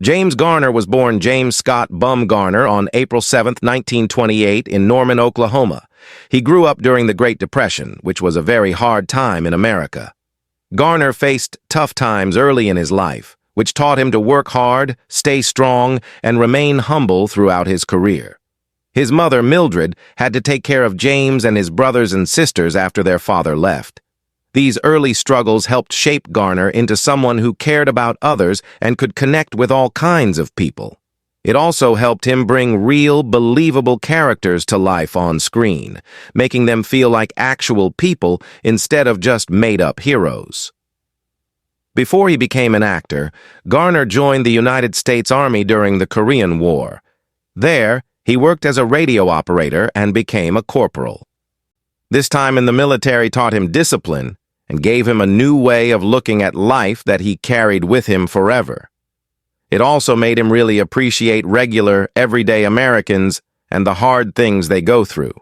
James Garner was born James Scott Bum Garner on April 7, 1928, in Norman, Oklahoma. He grew up during the Great Depression, which was a very hard time in America. Garner faced tough times early in his life, which taught him to work hard, stay strong, and remain humble throughout his career. His mother, Mildred, had to take care of James and his brothers and sisters after their father left. These early struggles helped shape Garner into someone who cared about others and could connect with all kinds of people. It also helped him bring real, believable characters to life on screen, making them feel like actual people instead of just made-up heroes. Before he became an actor, Garner joined the United States Army during the Korean War. There, he worked as a radio operator and became a corporal. This time in the military taught him discipline and gave him a new way of looking at life that he carried with him forever. It also made him really appreciate regular, everyday Americans and the hard things they go through.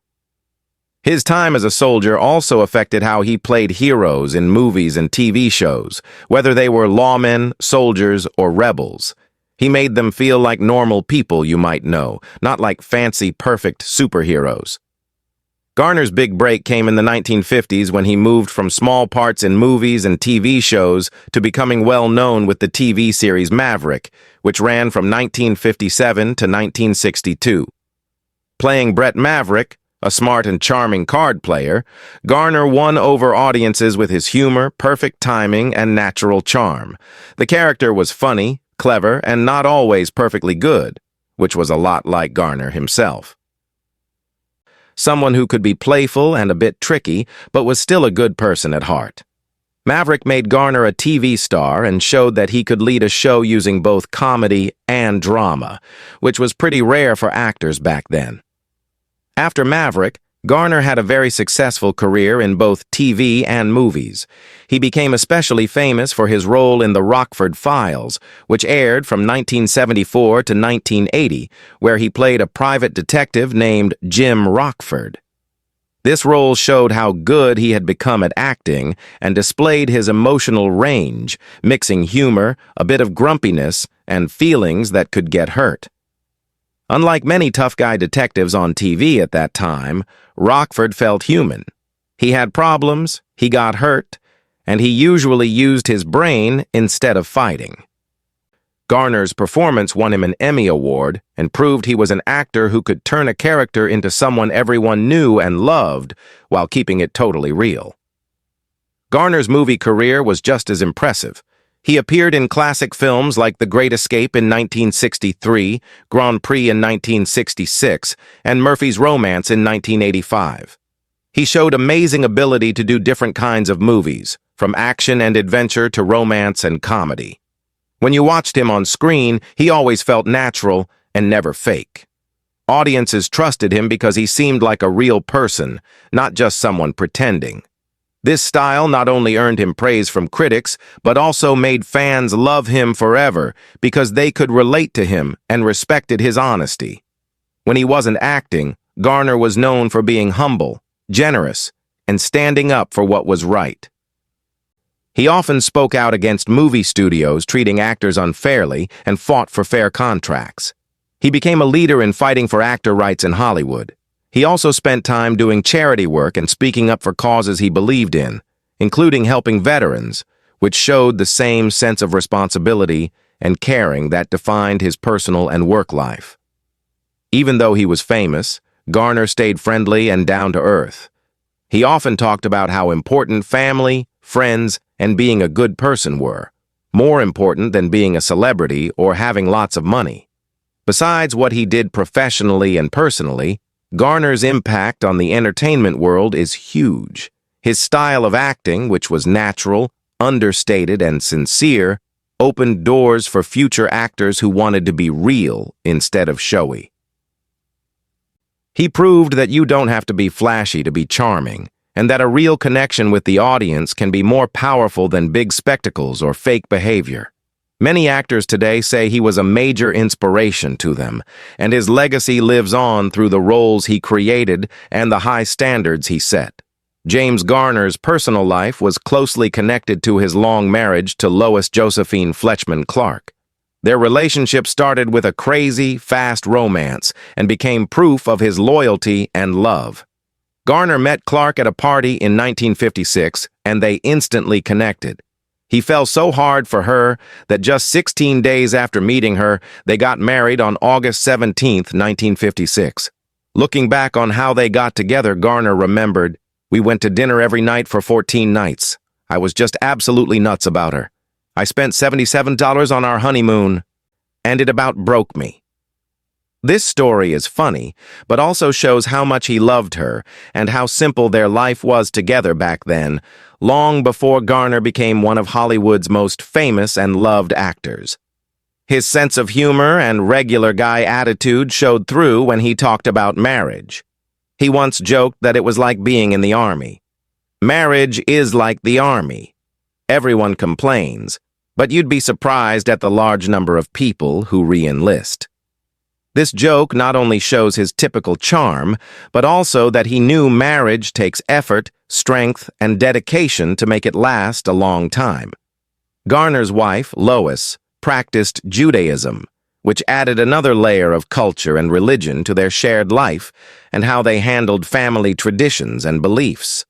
His time as a soldier also affected how he played heroes in movies and TV shows, whether they were lawmen, soldiers, or rebels. He made them feel like normal people you might know, not like fancy, perfect superheroes. Garner's big break came in the 1950s when he moved from small parts in movies and TV shows to becoming well known with the TV series Maverick, which ran from 1957 to 1962. Playing Brett Maverick, a smart and charming card player, Garner won over audiences with his humor, perfect timing, and natural charm. The character was funny, clever, and not always perfectly good, which was a lot like Garner himself. Someone who could be playful and a bit tricky, but was still a good person at heart. Maverick made Garner a TV star and showed that he could lead a show using both comedy and drama, which was pretty rare for actors back then. After Maverick, Garner had a very successful career in both TV and movies. He became especially famous for his role in the Rockford Files, which aired from 1974 to 1980, where he played a private detective named Jim Rockford. This role showed how good he had become at acting and displayed his emotional range, mixing humor, a bit of grumpiness, and feelings that could get hurt. Unlike many tough guy detectives on TV at that time, Rockford felt human. He had problems, he got hurt, and he usually used his brain instead of fighting. Garner's performance won him an Emmy Award and proved he was an actor who could turn a character into someone everyone knew and loved while keeping it totally real. Garner's movie career was just as impressive. He appeared in classic films like The Great Escape in 1963, Grand Prix in 1966, and Murphy's Romance in 1985. He showed amazing ability to do different kinds of movies, from action and adventure to romance and comedy. When you watched him on screen, he always felt natural and never fake. Audiences trusted him because he seemed like a real person, not just someone pretending. This style not only earned him praise from critics, but also made fans love him forever because they could relate to him and respected his honesty. When he wasn't acting, Garner was known for being humble, generous, and standing up for what was right. He often spoke out against movie studios treating actors unfairly and fought for fair contracts. He became a leader in fighting for actor rights in Hollywood. He also spent time doing charity work and speaking up for causes he believed in, including helping veterans, which showed the same sense of responsibility and caring that defined his personal and work life. Even though he was famous, Garner stayed friendly and down to earth. He often talked about how important family, friends, and being a good person were, more important than being a celebrity or having lots of money. Besides what he did professionally and personally, Garner's impact on the entertainment world is huge. His style of acting, which was natural, understated, and sincere, opened doors for future actors who wanted to be real instead of showy. He proved that you don't have to be flashy to be charming, and that a real connection with the audience can be more powerful than big spectacles or fake behavior. Many actors today say he was a major inspiration to them, and his legacy lives on through the roles he created and the high standards he set. James Garner's personal life was closely connected to his long marriage to Lois Josephine Fletchman Clark. Their relationship started with a crazy, fast romance and became proof of his loyalty and love. Garner met Clark at a party in 1956, and they instantly connected. He fell so hard for her that just 16 days after meeting her, they got married on August 17, 1956. Looking back on how they got together, Garner remembered, "We went to dinner every night for 14 nights. I was just absolutely nuts about her. I spent $77 on our honeymoon, and it about broke me." This story is funny, but also shows how much he loved her and how simple their life was together back then, long before Garner became one of Hollywood's most famous and loved actors. His sense of humor and regular guy attitude showed through when he talked about marriage. He once joked that it was like being in the Army. Marriage is like the Army. Everyone complains, but you'd be surprised at the large number of people who re-enlist. This joke not only shows his typical charm, but also that he knew marriage takes effort, strength, and dedication to make it last a long time. Garner's wife, Lois, practiced Judaism, which added another layer of culture and religion to their shared life and how they handled family traditions and beliefs.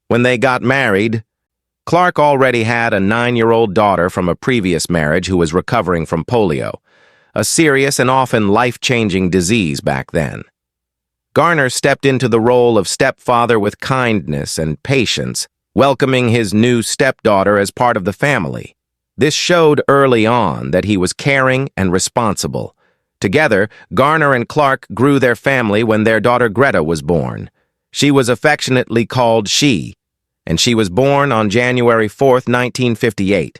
When they got married, Clark already had a 9-year-old daughter from a previous marriage who was recovering from polio, a serious and often life-changing disease back then. Garner stepped into the role of stepfather with kindness and patience, welcoming his new stepdaughter as part of the family. This showed early on that he was caring and responsible. Together, Garner and Clark grew their family when their daughter Greta was born. She was affectionately called She, and she was born on January 4, 1958.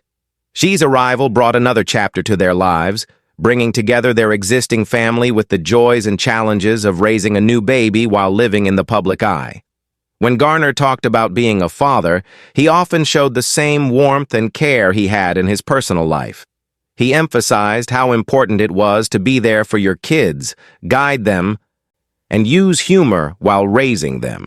She's arrival brought another chapter to their lives, bringing together their existing family with the joys and challenges of raising a new baby while living in the public eye. When Garner talked about being a father, he often showed the same warmth and care he had in his personal life. He emphasized how important it was to be there for your kids, guide them, and use humor while raising them.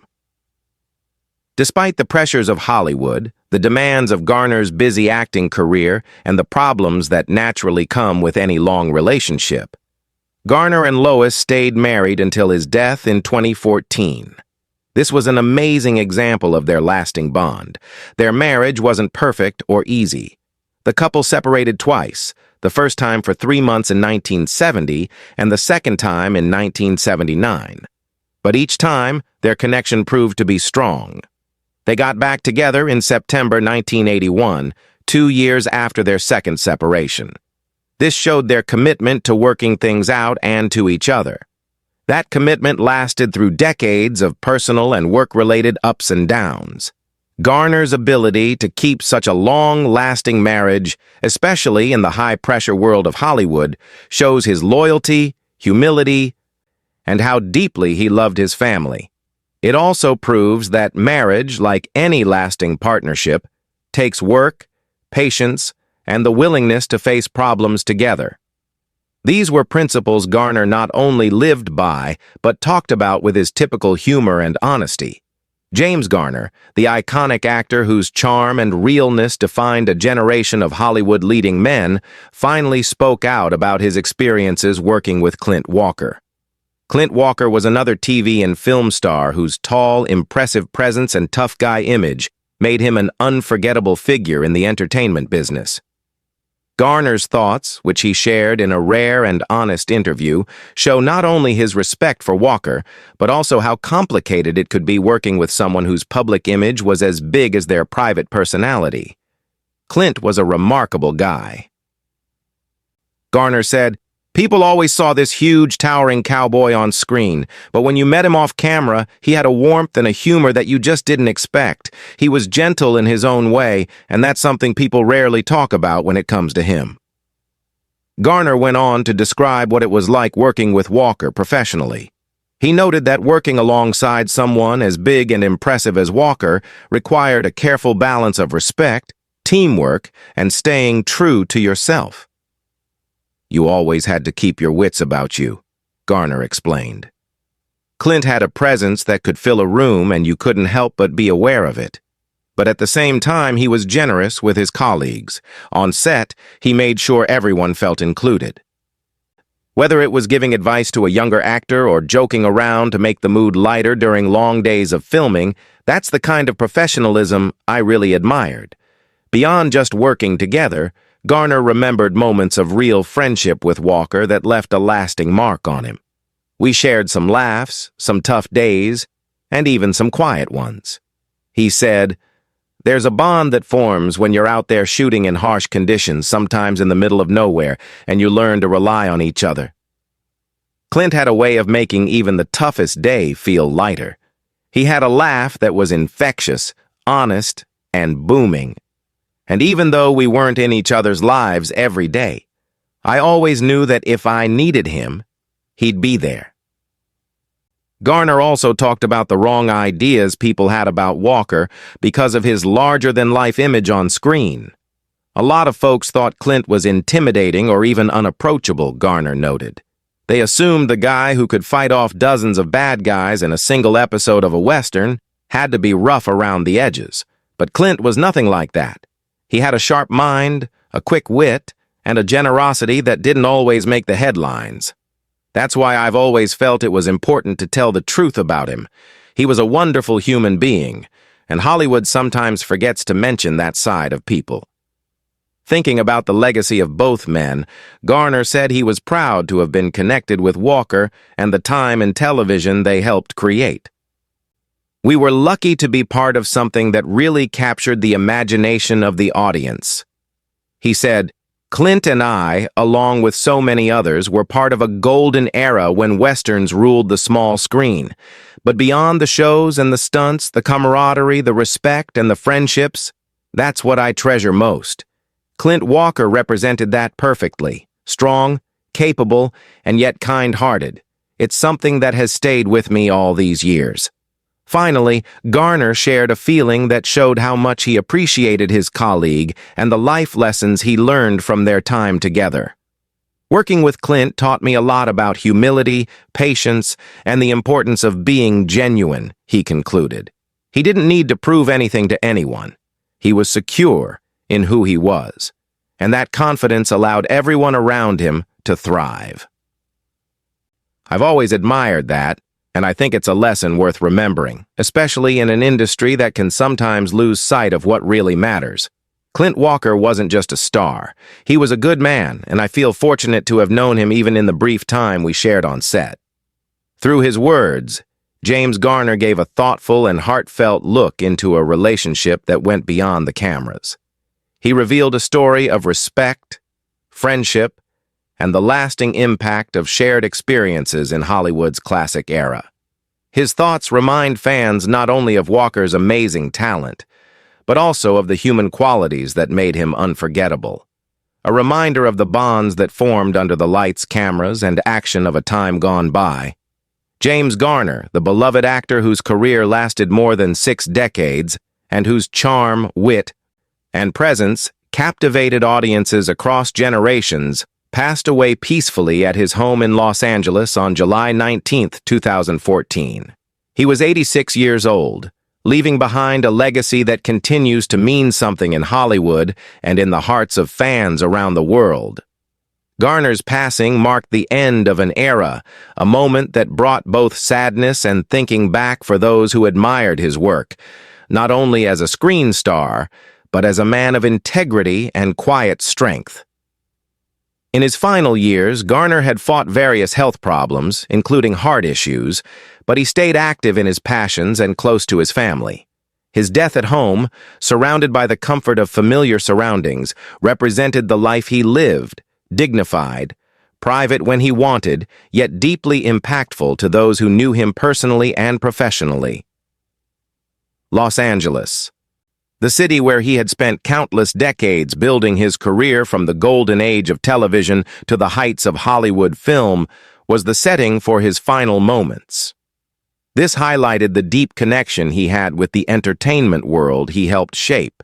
Despite the pressures of Hollywood, the demands of Garner's busy acting career, and the problems that naturally come with any long relationship, Garner and Lois stayed married until his death in 2014. This was an amazing example of their lasting bond. Their marriage wasn't perfect or easy. The couple separated twice, the first time for 3 months in 1970 and the second time in 1979. But each time, their connection proved to be strong. They got back together in September 1981, 2 years after their second separation. This showed their commitment to working things out and to each other. That commitment lasted through decades of personal and work-related ups and downs. Garner's ability to keep such a long-lasting marriage, especially in the high-pressure world of Hollywood, shows his loyalty, humility, and how deeply he loved his family. It also proves that marriage, like any lasting partnership, takes work, patience, and the willingness to face problems together. These were principles Garner not only lived by, but talked about with his typical humor and honesty. James Garner, the iconic actor whose charm and realness defined a generation of Hollywood leading men, finally spoke out about his experiences working with Clint Walker. Clint Walker was another TV and film star whose tall, impressive presence and tough guy image made him an unforgettable figure in the entertainment business. Garner's thoughts, which he shared in a rare and honest interview, show not only his respect for Walker, but also how complicated it could be working with someone whose public image was as big as their private personality. Clint was a remarkable guy. Garner said, "People always saw this huge, towering cowboy on screen, but when you met him off camera, he had a warmth and a humor that you just didn't expect. He was gentle in his own way, and that's something people rarely talk about when it comes to him." Garner went on to describe what it was like working with Walker professionally. He noted that working alongside someone as big and impressive as Walker required a careful balance of respect, teamwork, and staying true to yourself. "You always had to keep your wits about you," Garner explained. Clint had a presence that could fill a room and you couldn't help but be aware of it. But at the same time, he was generous with his colleagues. On set, he made sure everyone felt included. Whether it was giving advice to a younger actor or joking around to make the mood lighter during long days of filming, that's the kind of professionalism I really admired. Beyond just working together, Garner remembered moments of real friendship with Walker that left a lasting mark on him. We shared some laughs, some tough days, and even some quiet ones. He said, "There's a bond that forms when you're out there shooting in harsh conditions, sometimes in the middle of nowhere, and you learn to rely on each other." Clint had a way of making even the toughest day feel lighter. He had a laugh that was infectious, honest, and booming. And even though we weren't in each other's lives every day, I always knew that if I needed him, he'd be there. Garner also talked about the wrong ideas people had about Walker because of his larger-than-life image on screen. A lot of folks thought Clint was intimidating or even unapproachable, Garner noted. They assumed the guy who could fight off dozens of bad guys in a single episode of a Western had to be rough around the edges. But Clint was nothing like that. He had a sharp mind, a quick wit, and a generosity that didn't always make the headlines. That's why I've always felt it was important to tell the truth about him. He was a wonderful human being, and Hollywood sometimes forgets to mention that side of people. Thinking about the legacy of both men, Garner said he was proud to have been connected with Walker and the time in television they helped create. "We were lucky to be part of something that really captured the imagination of the audience." He said, "Clint and I, along with so many others, were part of a golden era when Westerns ruled the small screen. But beyond the shows and the stunts, the camaraderie, the respect, and the friendships, that's what I treasure most. Clint Walker represented that perfectly. Strong, capable, and yet kind-hearted. It's something that has stayed with me all these years." Finally, Garner shared a feeling that showed how much he appreciated his colleague and the life lessons he learned from their time together. "Working with Clint taught me a lot about humility, patience, and the importance of being genuine," he concluded. He didn't need to prove anything to anyone. He was secure in who he was, and that confidence allowed everyone around him to thrive. I've always admired that, and I think it's a lesson worth remembering, especially in an industry that can sometimes lose sight of what really matters. Clint Walker wasn't just a star. He was a good man, and I feel fortunate to have known him even in the brief time we shared on set. Through his words, James Garner gave a thoughtful and heartfelt look into a relationship that went beyond the cameras. He revealed a story of respect, friendship, and the lasting impact of shared experiences in Hollywood's classic era. His thoughts remind fans not only of Walker's amazing talent, but also of the human qualities that made him unforgettable. A reminder of the bonds that formed under the lights, cameras, and action of a time gone by. James Garner, the beloved actor whose career lasted more than 6 decades, and whose charm, wit, and presence captivated audiences across generations, passed away peacefully at his home in Los Angeles on July 19, 2014. He was 86 years old, leaving behind a legacy that continues to mean something in Hollywood and in the hearts of fans around the world. Garner's passing marked the end of an era, a moment that brought both sadness and thinking back for those who admired his work, not only as a screen star, but as a man of integrity and quiet strength. In his final years, Garner had fought various health problems, including heart issues, but he stayed active in his passions and close to his family. His death at home, surrounded by the comfort of familiar surroundings, represented the life he lived, dignified, private when he wanted, yet deeply impactful to those who knew him personally and professionally. Los Angeles. The city where he had spent countless decades building his career from the golden age of television to the heights of Hollywood film, was the setting for his final moments. This highlighted the deep connection he had with the entertainment world he helped shape,